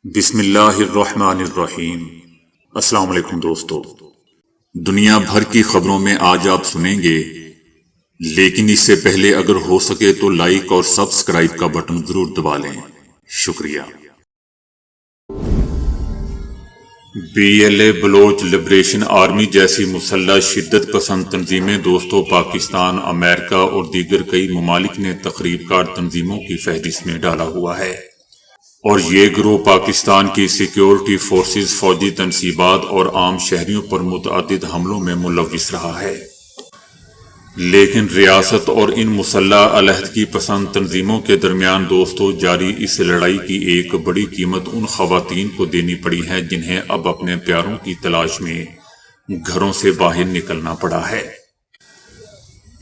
بسم اللہ الرحمن الرحیم۔ السلام علیکم دوستو، دنیا بھر کی خبروں میں آج آپ سنیں گے، لیکن اس سے پہلے اگر ہو سکے تو لائک اور سبسکرائب کا بٹن ضرور دبا لیں۔ شکریہ۔ BLA بلوچ لبریشن آرمی جیسی مسلح شدت پسند تنظیمیں دوستو پاکستان، امریکہ اور دیگر کئی ممالک نے تخریب کار تنظیموں کی فہرست میں ڈالا ہوا ہے، اور یہ گروہ پاکستان کی سیکیورٹی فورسز، فوجی تنصیبات اور عام شہریوں پر متعدد حملوں میں ملوث رہا ہے۔ لیکن ریاست اور ان مسلح علیحدگی پسند تنظیموں کے درمیان دوستو جاری اس لڑائی کی ایک بڑی قیمت ان خواتین کو دینی پڑی ہے جنہیں اب اپنے پیاروں کی تلاش میں گھروں سے باہر نکلنا پڑا ہے۔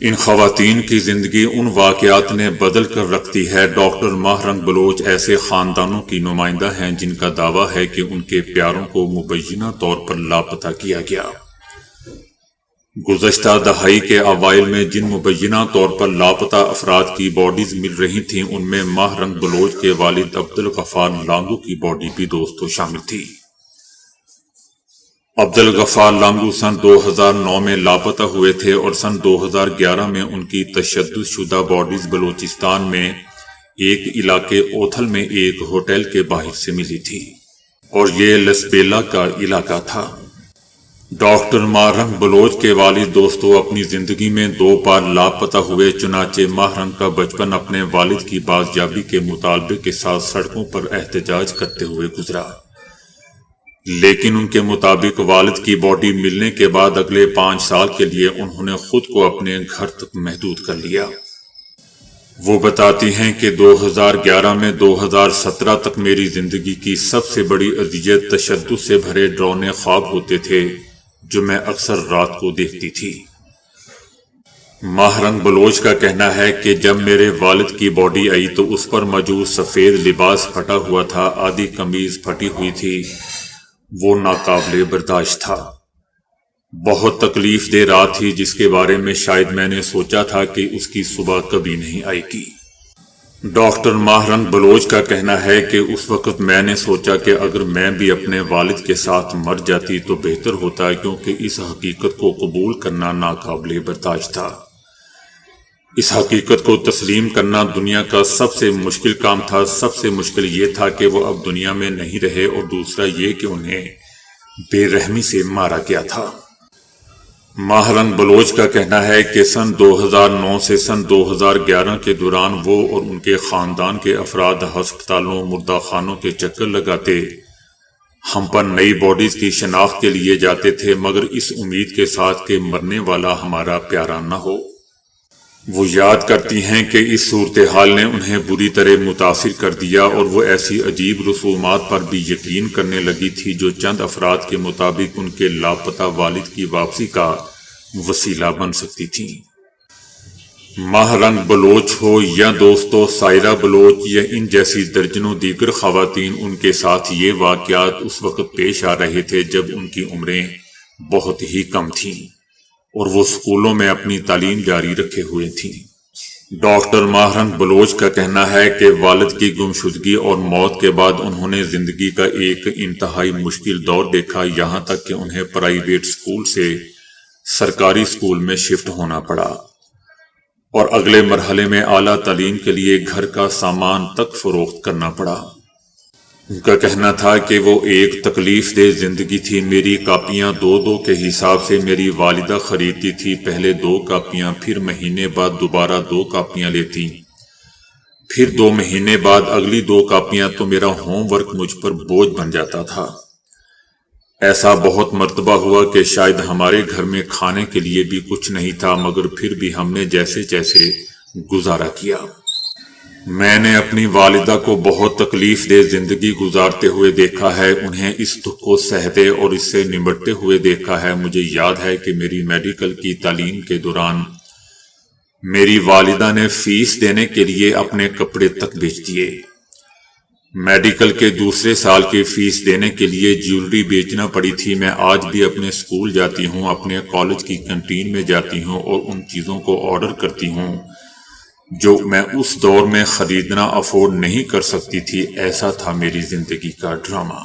ان خواتین کی زندگی ان واقعات نے بدل کر رکھ دی ہے۔ ڈاکٹر ماہرنگ بلوچ ایسے خاندانوں کی نمائندہ ہیں جن کا دعویٰ ہے کہ ان کے پیاروں کو مبینہ طور پر لاپتہ کیا گیا۔ گزشتہ دہائی کے اوائل میں جن مبینہ طور پر لاپتہ افراد کی باڈیز مل رہی تھیں ان میں ماہرنگ بلوچ کے والد عبدالغفار لانگو کی باڈی بھی دوستو شامل تھی۔ عبدالغفار لانگو سن 2009 میں لاپتہ ہوئے تھے اور سن 2011 میں ان کی تشدد شدہ باڈیز بلوچستان میں ایک علاقے اوتھل میں ایک ہوٹل کے باہر سے ملی تھی، اور یہ لسبیلا کا علاقہ تھا۔ ڈاکٹر ماہرنگ بلوچ کے والد دوستو اپنی زندگی میں 2 بار لاپتہ ہوئے، چنانچہ ماہرنگ کا بچپن اپنے والد کی بازیابی کے مطالبے کے ساتھ سڑکوں پر احتجاج کرتے ہوئے گزرا، لیکن ان کے مطابق والد کی باڈی ملنے کے بعد اگلے 5 سال کے لیے انہوں نے خود کو اپنے گھر تک محدود کر لیا۔ وہ بتاتی ہیں کہ 2011 میں 2017 تک میری زندگی کی سب سے بڑی اذیت تشدد سے بھرے ڈراؤنے خواب ہوتے تھے جو میں اکثر رات کو دیکھتی تھی۔ ماہرنگ بلوچ کا کہنا ہے کہ جب میرے والد کی باڈی آئی تو اس پر موجود سفید لباس پھٹا ہوا تھا، آدھی قمیض پھٹی ہوئی تھی، وہ ناقابل برداشت تھا۔ بہت تکلیف دہ رات تھی جس کے بارے میں شاید میں نے سوچا تھا کہ اس کی صبح کبھی نہیں آئے گی۔ ڈاکٹر ماہرنگ بلوچ کا کہنا ہے کہ اس وقت میں نے سوچا کہ اگر میں بھی اپنے والد کے ساتھ مر جاتی تو بہتر ہوتا، کیونکہ اس حقیقت کو قبول کرنا ناقابل برداشت تھا۔ اس حقیقت کو تسلیم کرنا دنیا کا سب سے مشکل کام تھا۔ سب سے مشکل یہ تھا کہ وہ اب دنیا میں نہیں رہے، اور دوسرا یہ کہ انہیں بے رحمی سے مارا گیا تھا۔ ماہرنگ بلوچ کا کہنا ہے کہ سن 2009 سے سن 2011 کے دوران وہ اور ان کے خاندان کے افراد ہسپتالوں، مردہ خانوں کے چکر لگاتے، ہم پر نئی باڈیز کی شناخت کے لیے جاتے تھے، مگر اس امید کے ساتھ کہ مرنے والا ہمارا پیارا نہ ہو۔ وہ یاد کرتی ہیں کہ اس صورتحال نے انہیں بری طرح متاثر کر دیا، اور وہ ایسی عجیب رسومات پر بھی یقین کرنے لگی تھی جو چند افراد کے مطابق ان کے لاپتہ والد کی واپسی کا وسیلہ بن سکتی تھیں۔ ماہرنگ بلوچ ہو یا دوستو سائرہ بلوچ یا ان جیسی درجنوں دیگر خواتین، ان کے ساتھ یہ واقعات اس وقت پیش آ رہے تھے جب ان کی عمریں بہت ہی کم تھیں اور وہ اسکولوں میں اپنی تعلیم جاری رکھے ہوئے تھیں۔ ڈاکٹر ماہرنگ بلوچ کا کہنا ہے کہ والد کی گمشدگی اور موت کے بعد انہوں نے زندگی کا ایک انتہائی مشکل دور دیکھا، یہاں تک کہ انہیں پرائیویٹ اسکول سے سرکاری اسکول میں شفٹ ہونا پڑا، اور اگلے مرحلے میں اعلیٰ تعلیم کے لیے گھر کا سامان تک فروخت کرنا پڑا۔ ان کا کہنا تھا کہ وہ ایک تکلیف دہ زندگی تھی۔ میری کاپیاں 2 کے حساب سے میری والدہ خریدتی تھی، پہلے 2 کاپیاں، پھر مہینے بعد دوبارہ 2 کاپیاں لیتی، پھر 2 مہینے بعد اگلی 2 کاپیاں، تو میرا ہوم ورک مجھ پر بوجھ بن جاتا تھا۔ ایسا بہت مرتبہ ہوا کہ شاید ہمارے گھر میں کھانے کے لیے بھی کچھ نہیں تھا، مگر پھر بھی ہم نے جیسے جیسے گزارا کیا۔ میں نے اپنی والدہ کو بہت تکلیف دہ زندگی گزارتے ہوئے دیکھا ہے، انہیں اس دکھ کو سہتے اور اس سے نمٹتے ہوئے دیکھا ہے۔ مجھے یاد ہے کہ میری میڈیکل کی تعلیم کے دوران میری والدہ نے فیس دینے کے لیے اپنے کپڑے تک بیچ دیے۔ میڈیکل کے دوسرے سال کی فیس دینے کے لیے جیولری بیچنا پڑی تھی۔ میں آج بھی اپنے اسکول جاتی ہوں، اپنے کالج کی کینٹین میں جاتی ہوں اور ان چیزوں کو آرڈر کرتی ہوں جو میں اس دور میں خریدنا افورڈ نہیں کر سکتی تھی۔ ایسا تھا میری زندگی کا ڈرامہ۔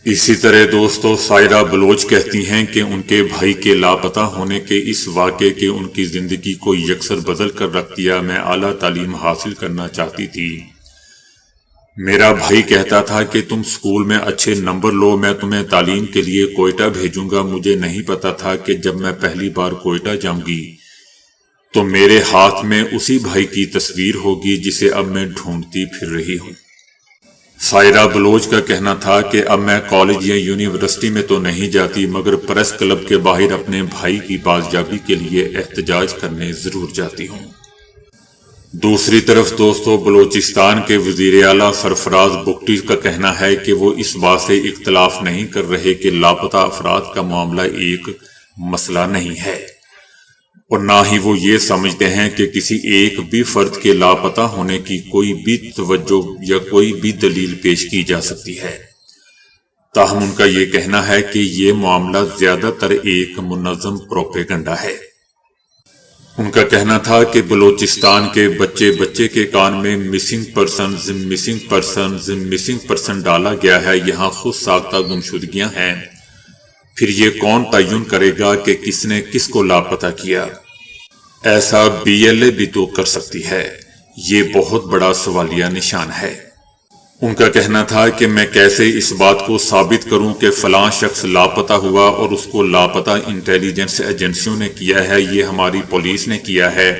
اسی طرح دوستو، سائرہ بلوچ کہتی ہیں کہ ان کے بھائی کے لاپتہ ہونے کے اس واقعے کے ان کی زندگی کو یکسر بدل کر رکھ دیا۔ میں اعلیٰ تعلیم حاصل کرنا چاہتی تھی۔ میرا بھائی کہتا تھا کہ تم اسکول میں اچھے نمبر لو، میں تمہیں تعلیم کے لیے کوئٹہ بھیجوں گا۔ مجھے نہیں پتا تھا کہ جب میں پہلی بار کوئٹہ جاؤں گی تو میرے ہاتھ میں اسی بھائی کی تصویر ہوگی جسے اب میں ڈھونڈتی پھر رہی ہوں۔ سائرہ بلوچ کا کہنا تھا کہ اب میں کالج یا یونیورسٹی میں تو نہیں جاتی، مگر پریس کلب کے باہر اپنے بھائی کی بازیابی کے لیے احتجاج کرنے ضرور جاتی ہوں۔ دوسری طرف دوستو، بلوچستان کے وزیر اعلیٰ سرفراز بگٹی کا کہنا ہے کہ وہ اس بات سے اختلاف نہیں کر رہے کہ لاپتہ افراد کا معاملہ ایک مسئلہ نہیں ہے، اور نہ ہی وہ یہ سمجھتے ہیں کہ کسی ایک بھی فرد کے لاپتہ ہونے کی کوئی بھی توجہ یا کوئی بھی دلیل پیش کی جا سکتی ہے۔ تاہم ان کا یہ کہنا ہے کہ یہ معاملہ زیادہ تر ایک منظم پروپیگنڈا ہے۔ ان کا کہنا تھا کہ بلوچستان کے بچے کے کان میں مسنگ پرسن ڈالا گیا ہے، یہاں خود ساختہ گمشدگیاں ہیں، پھر یہ کون تعین کرے گا کہ کس نے کس کو لاپتہ کیا؟ ایسا BLA بھی تو کر سکتی ہے۔ یہ بہت بڑا سوالیہ نشان ہے۔ ان کا کہنا تھا کہ میں کیسے اس بات کو ثابت کروں کہ فلاں شخص لاپتہ ہوا اور اس کو لاپتہ انٹیلیجنس ایجنسیوں نے کیا ہے، یہ ہماری پولیس نے کیا ہے،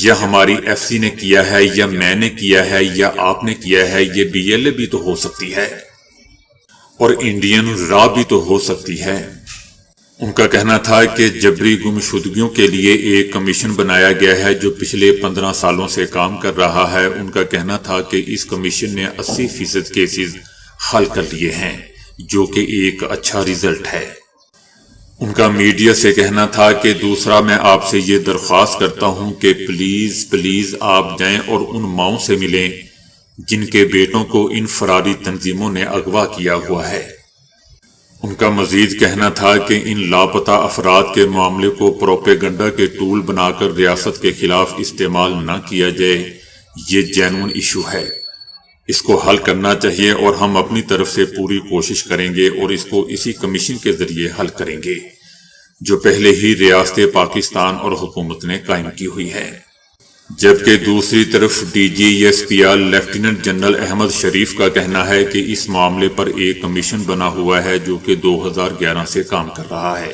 یا ہماری FC نے کیا ہے، یا میں نے کیا ہے، یا آپ نے کیا ہے؟ یہ BLA بھی تو ہو سکتی ہے، اور انڈین را بھی تو ہو سکتی ہے۔ ان کا کہنا تھا کہ جبری گمشدگیوں کے لیے ایک کمیشن بنایا گیا ہے جو پچھلے 15 سالوں سے کام کر رہا ہے۔ ان کا کہنا تھا کہ اس کمیشن نے 80% کیسز حل کر لیے ہیں، جو کہ ایک اچھا رزلٹ ہے۔ ان کا میڈیا سے کہنا تھا کہ دوسرا، میں آپ سے یہ درخواست کرتا ہوں کہ پلیز آپ جائیں اور ان ماؤں سے ملیں جن کے بیٹوں کو ان فراری تنظیموں نے اغوا کیا ہوا ہے۔ ان کا مزید کہنا تھا کہ ان لاپتہ افراد کے معاملے کو پروپیگنڈا کے ٹول بنا کر ریاست کے خلاف استعمال نہ کیا جائے۔ یہ جینون ایشو ہے، اس کو حل کرنا چاہیے، اور ہم اپنی طرف سے پوری کوشش کریں گے اور اس کو اسی کمیشن کے ذریعے حل کریں گے جو پہلے ہی ریاست پاکستان اور حکومت نے قائم کی ہوئی ہے۔ جبکہ دوسری طرف DGSPR لیفٹیننٹ جنرل احمد شریف کا کہنا ہے کہ اس معاملے پر ایک کمیشن بنا ہوا ہے جو کہ 2011 سے کام کر رہا ہے۔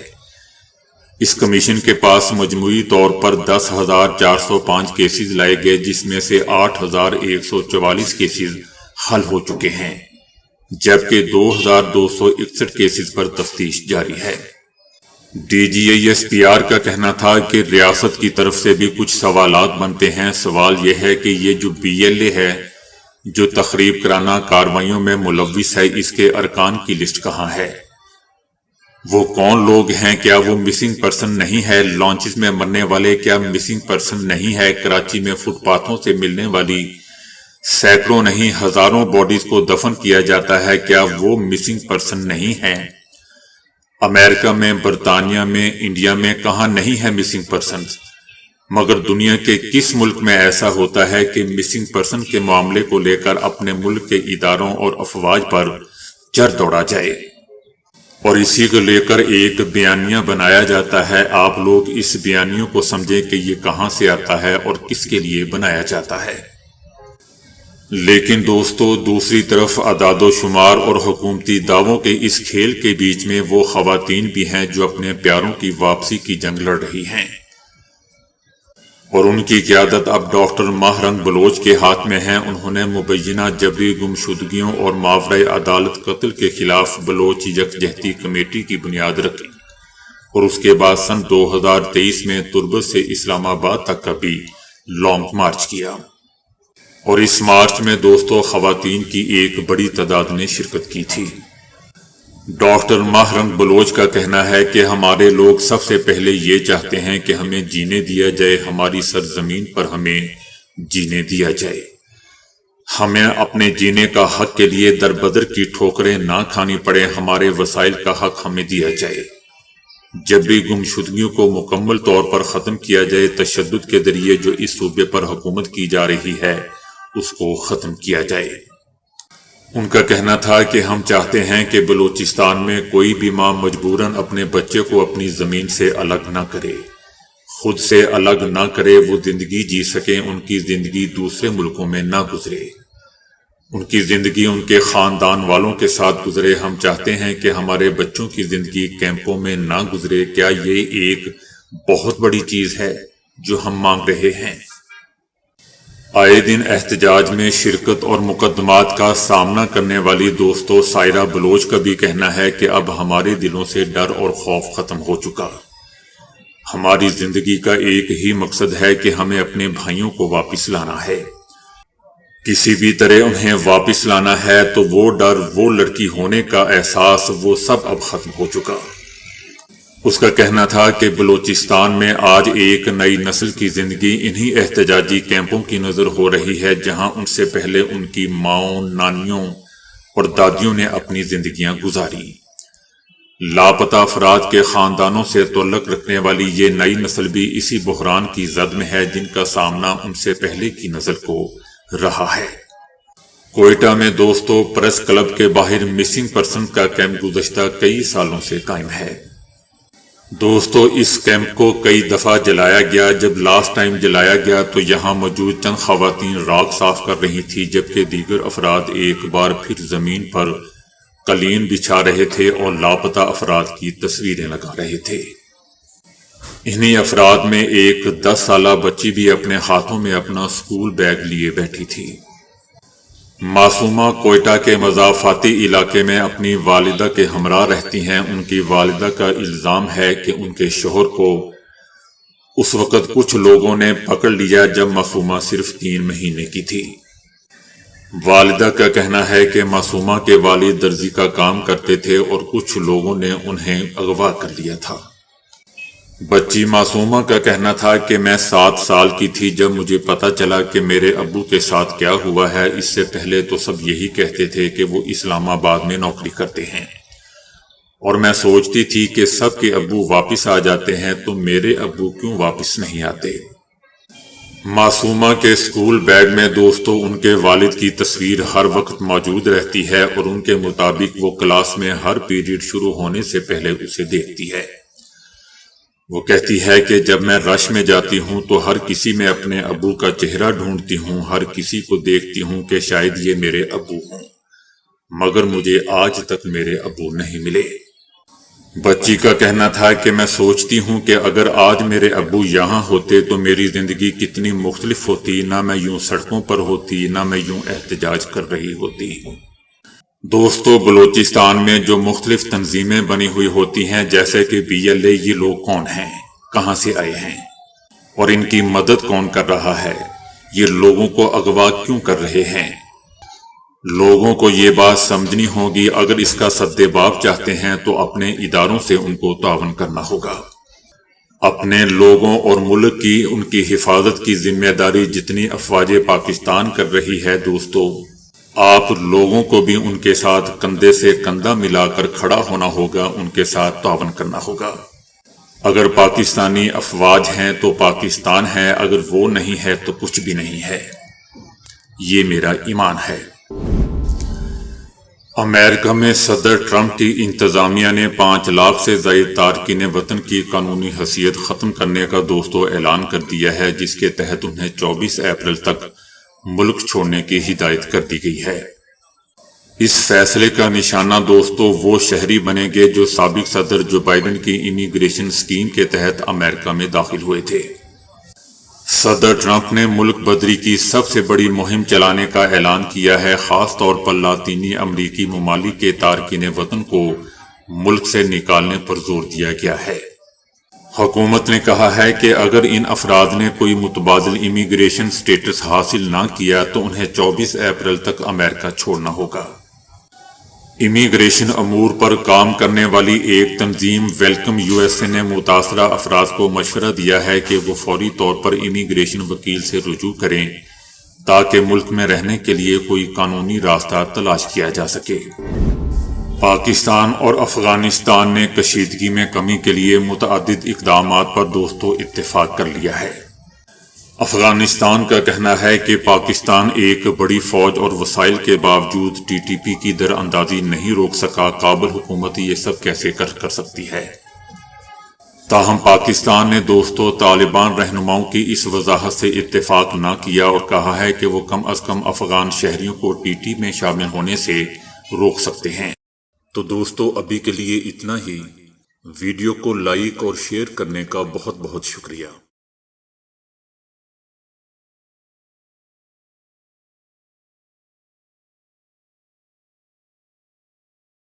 اس کمیشن کے پاس مجموعی طور پر 10,405 کیسز لائے گئے، جس میں سے 8,144 کیسز حل ہو چکے ہیں، جبکہ 2,261 کیسز پر تفتیش جاری ہے۔ DGSPR کا کہنا تھا کہ ریاست کی طرف سے بھی کچھ سوالات بنتے ہیں۔ سوال یہ ہے کہ یہ جو BLA ہے جو تخریب کرانہ کارروائیوں میں ملوث ہے، اس کے ارکان کی لسٹ کہاں ہے؟ وہ کون لوگ ہیں؟ کیا وہ مسنگ پرسن نہیں ہے؟ لانچز میں مرنے والے کیا مسنگ پرسن نہیں ہے؟ کراچی میں فٹ پاتھوں سے ملنے والی سینکڑوں نہیں ہزاروں باڈیز کو دفن کیا جاتا ہے، کیا وہ مسنگ پرسن نہیں ہیں؟ امریکہ میں، برطانیہ میں، انڈیا میں کہاں نہیں ہے مسنگ پرسنز؟ مگر دنیا کے کس ملک میں ایسا ہوتا ہے کہ مسنگ پرسن کے معاملے کو لے کر اپنے ملک کے اداروں اور افواج پر چر دوڑا جائے اور اسی کو لے کر ایک بیانیہ بنایا جاتا ہے؟ آپ لوگ اس بیانیوں کو سمجھیں کہ یہ کہاں سے آتا ہے اور کس کے لیے بنایا جاتا ہے۔ لیکن دوستو، دوسری طرف اعداد و شمار اور حکومتی دعووں کے اس کھیل کے بیچ میں وہ خواتین بھی ہیں جو اپنے پیاروں کی واپسی کی جنگ لڑ رہی ہیں، اور ان کی قیادت اب ڈاکٹر ماہرنگ بلوچ کے ہاتھ میں ہے۔ انہوں نے مبینہ جبری گمشدگیوں اور ماورائے عدالت قتل کے خلاف بلوچ یکجہتی کمیٹی کی بنیاد رکھی، اور اس کے بعد سن 2023 میں تربت سے اسلام آباد تک کا بھی لانگ مارچ کیا، اور اس مارچ میں دوستو خواتین کی ایک بڑی تعداد نے شرکت کی تھی۔ ڈاکٹر ماہرنگ بلوچ کا کہنا ہے کہ ہمارے لوگ سب سے پہلے یہ چاہتے ہیں کہ ہمیں جینے دیا جائے، ہماری سرزمین پر ہمیں جینے دیا جائے، ہمیں اپنے جینے کا حق کے لیے در بدر کی ٹھوکریں نہ کھانی پڑے، ہمارے وسائل کا حق ہمیں دیا جائے۔ جب بھی گمشدگیوں کو مکمل طور پر ختم کیا جائے، تشدد کے ذریعے جو اس صوبے پر حکومت کی جا رہی ہے اس کو ختم کیا جائے۔ ان کا کہنا تھا کہ ہم چاہتے ہیں کہ بلوچستان میں کوئی بھی ماں مجبوراً اپنے بچے کو اپنی زمین سے الگ نہ کرے، خود سے الگ نہ کرے، وہ زندگی جی سکیں، ان کی زندگی دوسرے ملکوں میں نہ گزرے، ان کی زندگی ان کے خاندان والوں کے ساتھ گزرے۔ ہم چاہتے ہیں کہ ہمارے بچوں کی زندگی کیمپوں میں نہ گزرے۔ کیا یہ ایک بہت بڑی چیز ہے جو ہم مانگ رہے ہیں؟ آئے دن احتجاج میں شرکت اور مقدمات کا سامنا کرنے والی دوستو سائرہ بلوچ کا بھی کہنا ہے کہ اب ہمارے دلوں سے ڈر اور خوف ختم ہو چکا۔ ہماری زندگی کا ایک ہی مقصد ہے کہ ہمیں اپنے بھائیوں کو واپس لانا ہے، کسی بھی طرح انہیں واپس لانا ہے۔ تو وہ ڈر، وہ لڑکی ہونے کا احساس، وہ سب اب ختم ہو چکا۔ اس کا کہنا تھا کہ بلوچستان میں آج ایک نئی نسل کی زندگی انہی احتجاجی کیمپوں کی نظر ہو رہی ہے جہاں ان سے پہلے ان کی ماؤں، نانیوں اور دادیوں نے اپنی زندگیاں گزاری۔ لاپتہ افراد کے خاندانوں سے تعلق رکھنے والی یہ نئی نسل بھی اسی بحران کی زد میں ہے جن کا سامنا ان سے پہلے کی نسل کو رہا ہے۔ کوئٹہ میں دوستو پریس کلب کے باہر مسنگ پرسن کا کیمپ گزشتہ کئی سالوں سے قائم ہے۔ دوستو اس کیمپ کو کئی دفعہ جلایا گیا۔ جب لاسٹ ٹائم جلایا گیا تو یہاں موجود چند خواتین راکھ صاف کر رہی تھی، جبکہ دیگر افراد ایک بار پھر زمین پر قالین بچھا رہے تھے اور لاپتہ افراد کی تصویریں لگا رہے تھے۔ انہی افراد میں ایک 10 سالہ بچی بھی اپنے ہاتھوں میں اپنا اسکول بیگ لیے بیٹھی تھی۔ معصومہ کوئٹہ کے مضافاتی علاقے میں اپنی والدہ کے ہمراہ رہتی ہیں۔ ان کی والدہ کا الزام ہے کہ ان کے شوہر کو اس وقت کچھ لوگوں نے پکڑ لیا جب معصومہ صرف 3 مہینے کی تھی۔ والدہ کا کہنا ہے کہ معصومہ کے والد درزی کا کام کرتے تھے اور کچھ لوگوں نے انہیں اغوا کر لیا تھا۔ بچی معصومہ کا کہنا تھا کہ میں 7 سال کی تھی جب مجھے پتہ چلا کہ میرے ابو کے ساتھ کیا ہوا ہے۔ اس سے پہلے تو سب یہی کہتے تھے کہ وہ اسلام آباد میں نوکری کرتے ہیں، اور میں سوچتی تھی کہ سب کے ابو واپس آ جاتے ہیں تو میرے ابو کیوں واپس نہیں آتے۔ معصومہ کے اسکول بیگ میں دوستو ان کے والد کی تصویر ہر وقت موجود رہتی ہے اور ان کے مطابق وہ کلاس میں ہر پیریڈ شروع ہونے سے پہلے اسے دیکھتی ہے۔ وہ کہتی ہے کہ جب میں رش میں جاتی ہوں تو ہر کسی میں اپنے ابو کا چہرہ ڈھونڈتی ہوں، ہر کسی کو دیکھتی ہوں کہ شاید یہ میرے ابو ہوں، مگر مجھے آج تک میرے ابو نہیں ملے۔ بچی کا کہنا تھا کہ میں سوچتی ہوں کہ اگر آج میرے ابو یہاں ہوتے تو میری زندگی کتنی مختلف ہوتی، نہ میں یوں سڑکوں پر ہوتی، نہ میں یوں احتجاج کر رہی ہوتی۔ دوستو بلوچستان میں جو مختلف تنظیمیں بنی ہوئی ہوتی ہیں جیسے کہ BLA، یہ لوگ کون ہیں، کہاں سے آئے ہیں اور ان کی مدد کون کر رہا ہے؟ یہ لوگوں کو اغوا کیوں کر رہے ہیں؟ لوگوں کو یہ بات سمجھنی ہوگی۔ اگر اس کا سدباب چاہتے ہیں تو اپنے اداروں سے ان کو تعاون کرنا ہوگا۔ اپنے لوگوں اور ملک کی ان کی حفاظت کی ذمہ داری جتنی افواج پاکستان کر رہی ہے دوستو، آپ لوگوں کو بھی ان کے ساتھ کندھے سے کندھا ملا کر کھڑا ہونا ہوگا، ان کے ساتھ تعاون کرنا ہوگا۔ اگر پاکستانی افواج ہیں تو پاکستان ہے، اگر وہ نہیں ہے تو کچھ بھی نہیں ہے، یہ میرا ایمان ہے۔ امریکہ میں صدر ٹرمپ کی انتظامیہ نے 5 لاکھ سے زائد تارکین وطن کی قانونی حیثیت ختم کرنے کا دوستو اعلان کر دیا ہے، جس کے تحت انہیں 24 اپریل تک ملک چھوڑنے کی ہدایت کر دی گئی ہے۔ اس فیصلے کا نشانہ دوستو وہ شہری بنیں گے جو سابق صدر جو بائیڈن کی امیگریشن اسکیم کے تحت امریکہ میں داخل ہوئے تھے۔ صدر ٹرمپ نے ملک بدری کی سب سے بڑی مہم چلانے کا اعلان کیا ہے، خاص طور پر لاطینی امریکی ممالک کے تارکین وطن کو ملک سے نکالنے پر زور دیا گیا ہے۔ حکومت نے کہا ہے کہ اگر ان افراد نے کوئی متبادل امیگریشن سٹیٹس حاصل نہ کیا تو انہیں 24 اپریل تک امریکہ چھوڑنا ہوگا۔ امیگریشن امور پر کام کرنے والی ایک تنظیم ویلکم USA نے متاثرہ افراد کو مشورہ دیا ہے کہ وہ فوری طور پر امیگریشن وکیل سے رجوع کریں تاکہ ملک میں رہنے کے لیے کوئی قانونی راستہ تلاش کیا جا سکے۔ پاکستان اور افغانستان نے کشیدگی میں کمی کے لیے متعدد اقدامات پر دوستو اتفاق کر لیا ہے۔ افغانستان کا کہنا ہے کہ پاکستان ایک بڑی فوج اور وسائل کے باوجود ٹی ٹی پی کی در اندازی نہیں روک سکا۔ کابل حکومت یہ سب کیسے کر سکتی ہے؟ تاہم پاکستان نے دوستو طالبان رہنماؤں کی اس وضاحت سے اتفاق نہ کیا اور کہا ہے کہ وہ کم از کم افغان شہریوں کو ٹی ٹی میں شامل ہونے سے روک سکتے ہیں۔ تو دوستو ابھی کے لیے اتنا ہی۔ ویڈیو کو لائک اور شیئر کرنے کا بہت بہت شکریہ۔